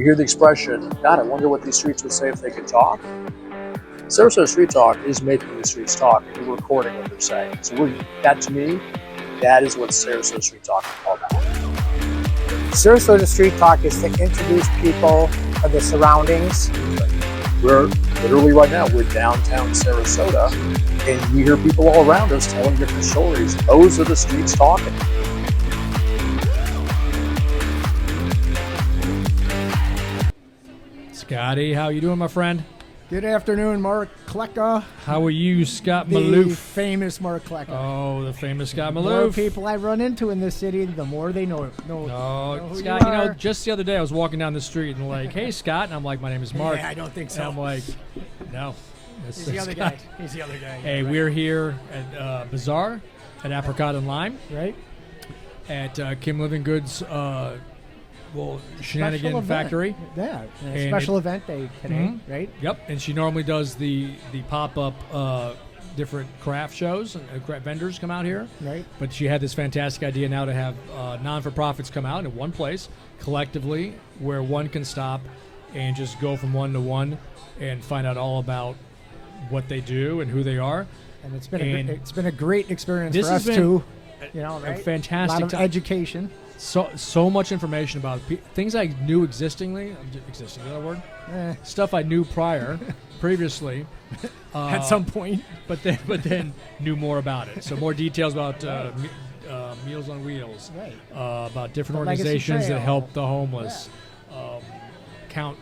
hear the expression, God, I wonder what these streets would say if they could talk. Sarasota Street Talk is making the streets talk, and we're recording what they're saying. So that, to me, that is what Sarasota Street Talk is all about. Sarasota Street Talk is to introduce people of the surroundings. We're literally right now, we're downtown Sarasota, and we hear people all around us telling different stories. Those are the streets talking. Scotty, how you doing, my friend? Good afternoon, Mark Klecka. How are you, Scott The Maloof? famous Mark Klecka. Oh, the famous Scott The more Maloof. people I run into in this city, the more they know Oh, who Scott, you are. just the other day I was walking down the street and like, hey, Scott, and I'm like, my name is Mark. Yeah, I don't think And so. I'm like, no. That's He's the other Scott. guy. He's the other guy. Hey, right. we're here at Bazaar at Apricot and Lime right. at Kim Living Goods Shenanigan Special event. Factory. Yeah, a And special event day today, Mhm. right? Yep, and she normally does the pop-up different craft shows and craft vendors come out here. Right. But she had this fantastic idea now to have non-for-profits come out in one place collectively where one can stop and just go from one to one and find out all about what they do and who they are. And it's been And it's been a great experience this for has us been too. You know, a right? fantastic a lot of time. education. So much information about things I knew existingly. Existing, is that a word? Stuff I knew previously. At some point. But then knew more about it. So more details about Meals on Wheels, Right. About different The Legacy organizations that Trail. help the homeless, count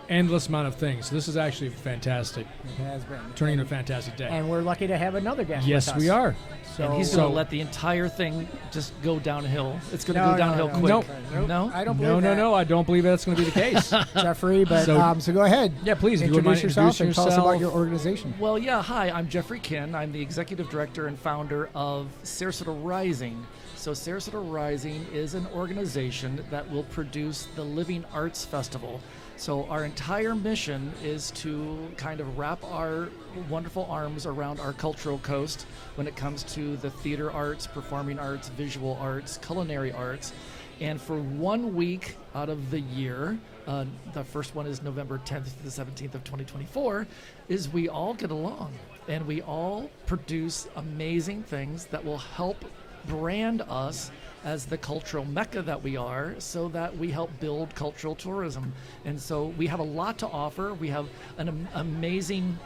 endless amount of things. So this is actually fantastic, It has been. turning into a fantastic day. And we're lucky to have another guest. Yes, with us. we are. So And he's So- going to let the entire thing just go downhill. It's going to No, go downhill no, quick. Nope. No? I don't believe No, that, I don't believe that's going to be the case. Jeffrey. But So- so go ahead. Yeah, please, if you wouldn't mind Introduce yourself and introducing tell us about yourself. your organization. Well, yeah, hi, I'm Jeffrey Kinn. I'm the executive director and founder of Sarasota Rising. So Sarasota Rising is an organization that will produce the Living Arts Festival. So our entire mission is to kind of wrap our wonderful arms around our cultural coast when it comes to the theater arts, performing arts, visual arts, culinary arts. And for 1 week out of the year, the first one is November 10th to the 17th of 2024, is we all get along and we all produce amazing things that will help brand us as the cultural mecca that we are, so that we help build cultural tourism. And so we have a lot to offer. We have an amazing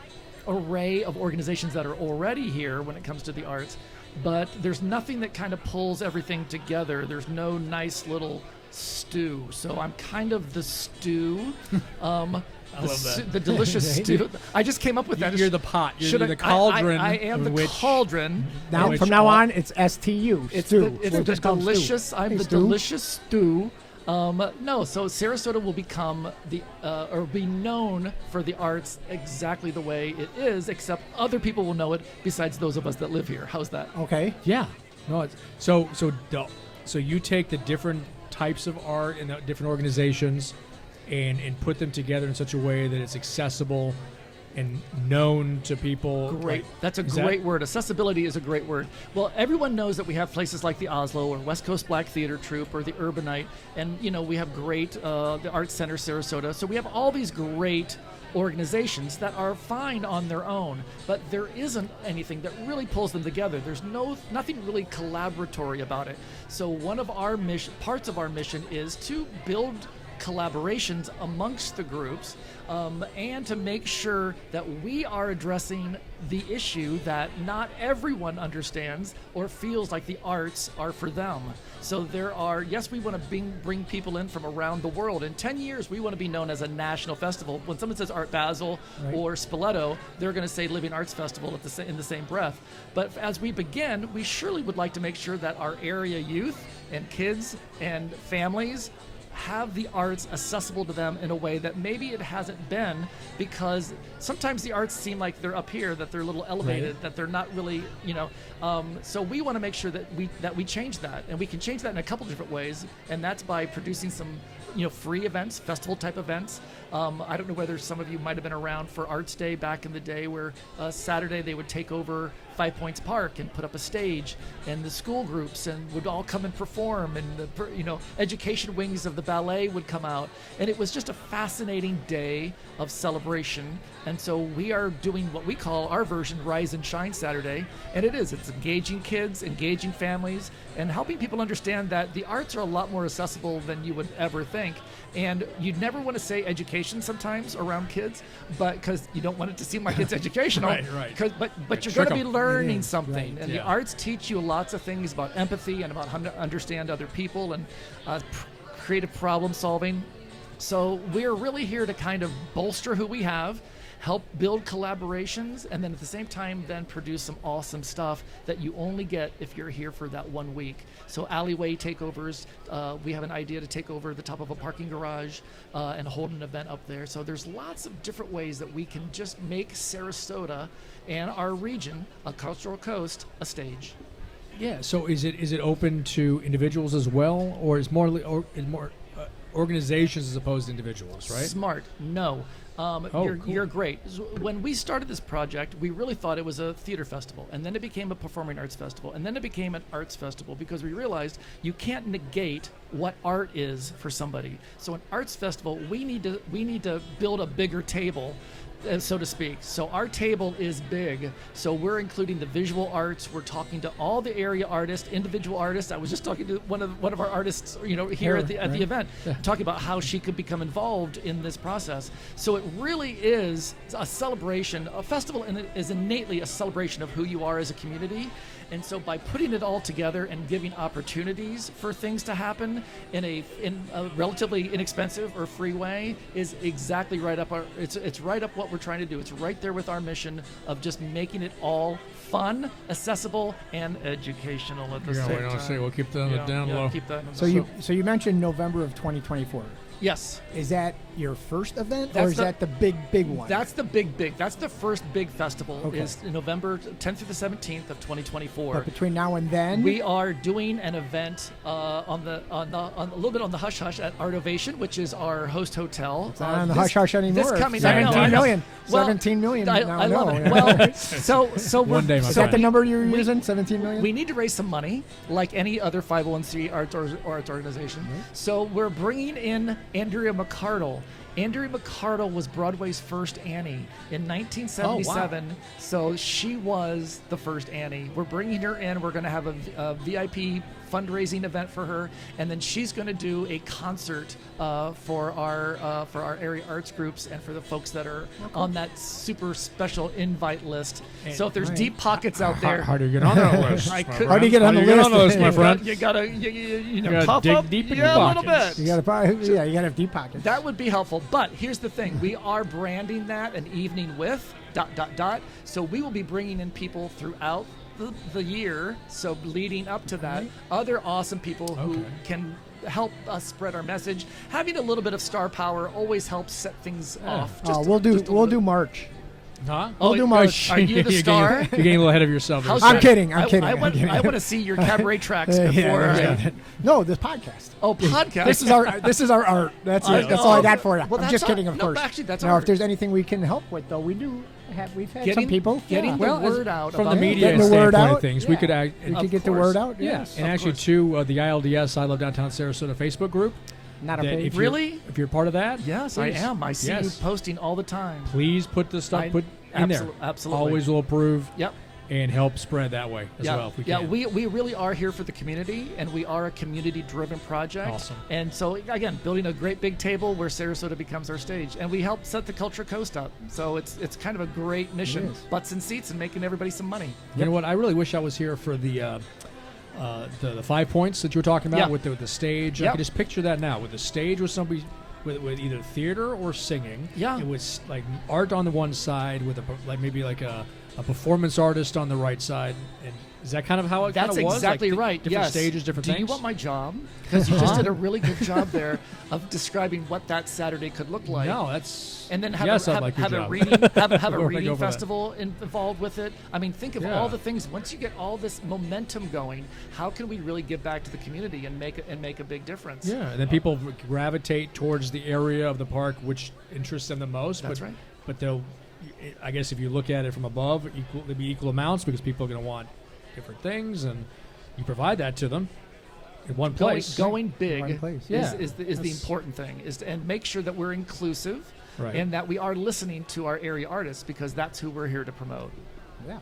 array of organizations that are already here when it comes to the arts, but there's nothing that kind of pulls everything together. There's no nice little stew. So I'm kind of the stew. I love that. The delicious stew. I just came up with that. You're the pot. You're Should the cauldron. I am in the which, cauldron. Now, which from now all- on, it's STU. It's stew. the We'll just call it stew. delicious. I'm Hey, the stew. delicious stew. No, so Sarasota will become or be known for the arts exactly the way it is, except other people will know it besides those of us that live here. How's that? Okay. Yeah. No. So you take the different types of art and the different organizations, and put them together in such a way that it's accessible and known to people. Great. Like, That's a is great word. Accessibility is a great word. Well, everyone knows that we have places like the Oslo or West Coast Black Theater Troupe or the Urbanite, and we have great the Arts Center Sarasota. So we have all these great organizations that are fine on their own, but there isn't anything that really pulls them together. There's nothing really collaboratory about it. So one of our parts of our mission is to build collaborations amongst the groups, and to make sure that we are addressing the issue that not everyone understands or feels like the arts are for them. So yes, we want to bring people in from around the world. In 10 years, we want to be known as a national festival. When someone says Art Basel or Spoleto, they're going to say Living Arts Festival in the same breath. But as we begin, we surely would like to make sure that our area youth and kids and families have the arts accessible to them in a way that maybe it hasn't been, because sometimes the arts seem like they're up here, that they're a little elevated, that they're not really, so we want to make sure that we change that, and we can change that in a couple different ways, and that's by producing some free events, festival type events. I don't know whether some of you might have been around for Arts Day back in the day, where Saturday they would take over Five Points Park and put up a stage, and the school groups and would all come and perform, and the education wings of the ballet would come out, and it was just a fascinating day of celebration. And so we are doing what we call our version Rise and Shine Saturday, and it's engaging kids, engaging families, and helping people understand that the arts are a lot more accessible than you would ever think. And you'd never want to say education sometimes around kids, but because you don't want it to seem like it's educational. Right. But you're going to be learning Yeah, something, right. and the arts teach you lots of things about empathy and about how to understand other people and creative problem solving. So we're really here to kind of bolster who we have, help build collaborations, and then at the same time then produce some awesome stuff that you only get if you're here for that 1 week. So alleyway takeovers, we have an idea to take over the top of a parking garage and hold an event up there. So there's lots of different ways that we can just make Sarasota and our region, a cultural coast, a stage. Yeah. So is it open to individuals as well, or is more organizations as opposed to individuals? Right. Smart. No. Cool. You're great. When we started this project, we really thought it was a theater festival, and then it became a performing arts festival, and then it became an arts festival because we realized you can't negate what art is for somebody. So an arts festival, we need to build a bigger table, so to speak. So our table is big. So we're including the visual arts. We're talking to all the area artists, individual artists. I was just talking to one of our artists, here at the event, talking about how she could become involved in this process. So it really is a celebration. A festival is innately a celebration of who you are as a community. And so by putting it all together and giving opportunities for things to happen in a relatively inexpensive or free way is exactly right up it's right up what we're trying to do. It's right there with our mission of just making it all fun, accessible, and educational at the same time. We'll keep that on the down low. Keep that. So you mentioned November of 2024. Yes. Is that your first event, That's or is that the big one? That's the big. That's the first big festival. Okay. Is November 10th through the 17th of 2024. But between now and then, We are doing an event on a little bit on the hush hush at Art Ovation, which is our host hotel. it's not on the hush hush anymore. This coming, 17 million. Well, 17 million. I now, love it. no. Well, so One day, my Is that the friend. number you're using? 17 million. we need to raise some money, like any other 501c arts organization. So we're bringing in Andrea McCardle. Andrea McCardle was Broadway's first Annie in 1977. So she was the first Annie. We're bringing her in. We're going to have a VIP fundraising event for her, and then she's going to do a concert for our area arts groups and for the folks that are on that super special invite list. So if there's deep pockets out there, How do you get on that list? I my could- friend? How do you get on the list? my friend? you gotta gotta pop dig up deep in your a little pockets. bit. You gotta probably, you gotta have deep pockets. That would be helpful. But here's the thing: we are branding that an evening with ... So we will be bringing in people throughout the year. So leading up to that, other awesome people who can help us spread our message. Having a little bit of star power always helps set things off. We'll do March. Huh? We'll do March. Are you the star? You're getting a little ahead of yourself. there. How's I'm that? kidding. I'm I want to see your cabaret tracks before. No, this podcast. Oh, podcast. This is our art. That's it. That's all I got for you. Well, I'm that's just kidding, art. of No, course. actually, that's now, art. if there's anything we can help with, though, we've had some people getting the Well, word out from about the media Getting the word standpoint out, of things. We could act. We Of could get the course. word out. Yeah, Yes. and of actually, course. too, the ILDS I Love Downtown Sarasota Facebook group. Not a that page. if you're- Really? If you're part of that, Yes, I please. am. I see you Yes. posting all the time. Please put the stuff in there. Absolutely. Always will approve Yep. and help spread that way as yeah, well if we yeah, can. we really are here for the community, and we are a community-driven project. Awesome. And so, again, building a great big table where Sarasota becomes our stage, and we help set the Culture Coast up. So it's kind of a great mission, is. butts and seats, and making everybody some money. You know what? I really wish I was here for the 5 points that you were talking about Yeah. with the stage. I Yep. can just picture that now with the stage with somebody with either theater or singing. Yeah. It was like art on the one side with maybe a performance artist on the right side. And is that kind of how it That's kind of was? exactly Like, right. Different yes. stages, different Do things. you want my job? Because you just did a really good job there of describing what that Saturday could look like. No, that's. And then have yes, a, I'd have, like your have a job. reading have a We're gonna reading go for that. festival involved with it. I mean, think of Yeah. all the things. Once you get all this momentum going, how can we really give back to the community and make a big difference? Yeah, and then people gravitate towards the area of the park which interests them the most. That's but, right. But they'll I guess if you look at it from above, there'd be equal amounts because people are going to want different things, and you provide that to them in one place. Going big One place. is the important thing, and make sure that we're inclusive Right. and that we are listening to our area artists, because that's who we're here to promote. Yeah.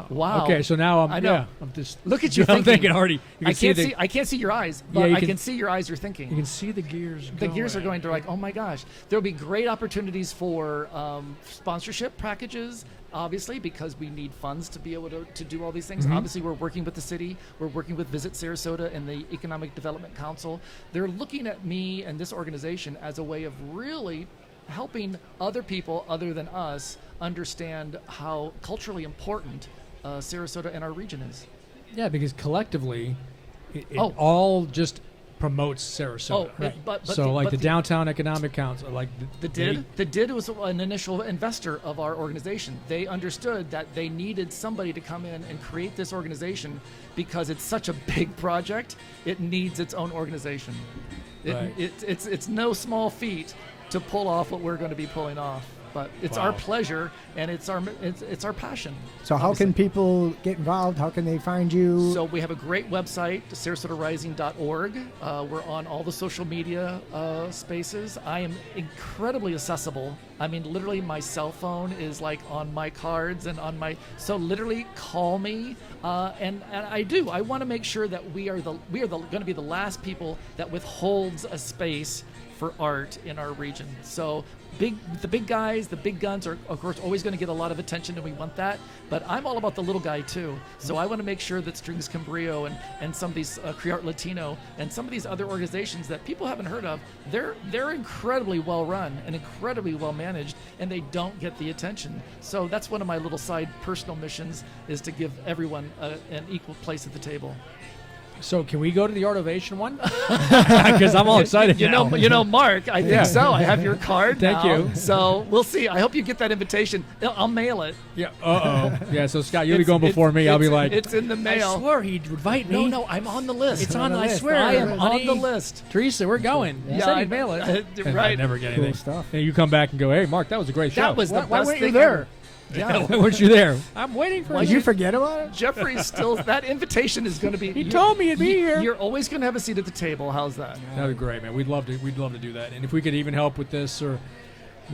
Wow. Okay, so now I'm. I know. Yeah, I'm just. Look at you I'm thinking. thinking already. You can I can't see your eyes, Yeah, but you I can- can see your eyes. You're thinking. You can see the gears. The gears are going to like, oh my gosh. There'll be great opportunities for sponsorship packages, obviously, because we need funds to be able to do all these things. Mhm. Obviously, we're working with the city. We're working with Visit Sarasota and the Economic Development Council. They're looking at me and this organization as a way of really helping other people other than us understand how culturally important Sarasota and our region is. Yeah, because collectively, it Oh. all just promotes Sarasota. Oh, but So, like the Downtown Economic Council, like The DID was an initial investor of our organization. They understood that they needed somebody to come in and create this organization because it's such a big project. It needs its own organization. Right. It's no small feat to pull off what we're going to be pulling off. But it's our Wow. pleasure and it's our passion. So how obviously. can people get involved? How can they find you? So we have a great website, sarasotarising.org. We're on all the social media spaces. I am incredibly accessible. I mean, literally, my cell phone is like on my cards and on my. So literally, call me, and I do. I want to make sure that we are going to be the last people that withholds a space for art in our region. So the big guys, the big guns are of course always going to get a lot of attention, and we want that. But I'm all about the little guy too. So I want to make sure that Strings Cambrio and some of these Creart Latino and some of these other organizations that people haven't heard of, they're incredibly well run and incredibly well managed, and they don't get the attention. So that's one of my little side personal missions, is to give everyone an equal place at the table. So can we go to the Art Ovation one? Because I'm all excited You now. know, Mark. I think Yeah. so. I have your card. Thank now. you. So we'll see. I hope you get that invitation. I'll mail it. Yeah. Yeah. So Scott, you'll be It's- going before me. I'll be it's- like, it's in the mail. I swore he'd invite me. No, I'm on the list. It's on. the I list. swear. I am honey, on the list. Teresa, we're going. You said he'd mail it. And I Right. never get Cool anything. stuff. And you come back and go, "Hey, Mark, that was a great show." That was the Why best weren't you thing there? ever. Yeah. Why weren't you there? I'm waiting for Did you. you forget about it? Jeffrey's still. That invitation is going to be. He told me he'd be here. You're always going to have a seat at the table. How's that? That'd be great, man. We'd love to do that. And if we could even help with this or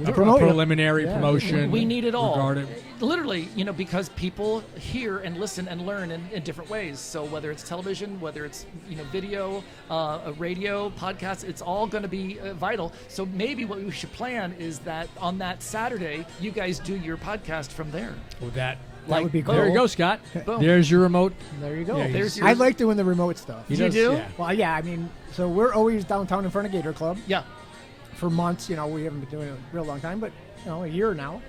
a promote it. preliminary Yeah. promotion, We need it all. regarding- Literally, because people hear and listen and learn in different ways. So whether it's television, whether it's video, a radio, podcast, it's all going to be vital. So maybe what we should plan is that on that Saturday, you guys do your podcast from there. With that. That would be boom. There you Cool. go, Scott. Boom. There's your remote. There you go. Yeah, There's your. I like doing the remote stuff. He You does- do? Yeah. Well, yeah, I mean, so we're always downtown in front of Gator Club Yeah. for months. We haven't been doing it a real long time, but a year now.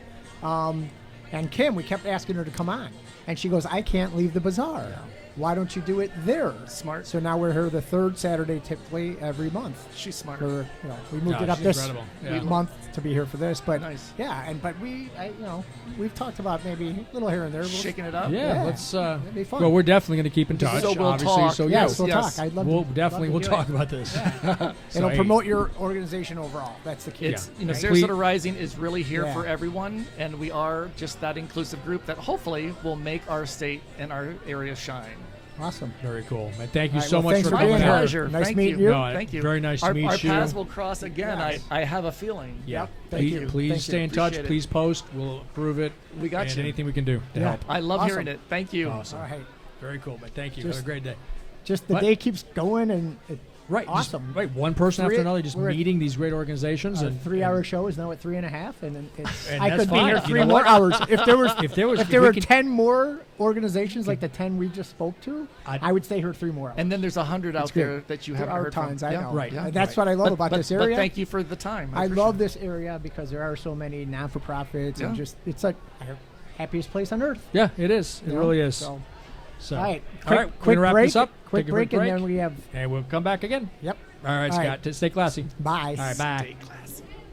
And Kim, we kept asking her to come on, and she goes, "I can't leave the bazaar. Why don't you do it there?" Smart. So now we're here the third Saturday, typically every month. She's smart. We moved No, it up she's this incredible. Yeah. month to be here for this, but Nice. yeah, but we've talked about maybe a little here and there. We'll- Shaking it up. Yeah, Yeah. let's. That'd be fun. Well, we're definitely going to keep in touch. So we'll obviously. talk. So Yes, we'll yes. talk. I'd love we'll to. definitely love we'll to do talk it. about this. It'll hey. promote your organization overall. That's the key. It's Yeah. Sarasota Rising is really here Yeah. for everyone, and we are just that inclusive group that hopefully will make our state and our area shine. Awesome. Very cool, man. Thank you All right, so well, much thanks for for coming being out. here. Pleasure. Nice Thank meeting you. you. No, Thank you. very nice to our, meet our you. paths will cross again. Yes. I have a feeling. Yeah. Yep. Thank you. Please Thank stay you. in touch. Appreciate it. Please post. We'll approve it. We got and you. anything we can do to Yeah. help. I love Awesome. hearing it. Thank you. Awesome. All right. Very cool, man. Thank you. Just- Have a great day. Just the What? day keeps going, and Right. awesome. Just, right. One person Three- after another, just we're at- meeting these great organizations. our and 3-hour show is now at 3.5, and then it's, And I that's could be fine. here You 3 know more what? hours. If there if were we could- 10 more organizations like the 10 we just spoke to, I'd- I would stay here 3 more hours. And then there's 100 out It's good. there that you There haven't are heard tons, from. I Yeah. know. Right. And that's what I love about this area. But thank you for the time. I appreciate love it. this area because there are so many non-for-profits, and Yeah. just it's like the happiest place on earth. Yeah, it is. It you know? really is. So, So, all right, all right, we're quick gonna wrap break. this up. Quick Take a quick break, and then we have and we'll come back again. yep. All right, All right. Scott. Stay classy. Bye. All right, bye. Stay classy.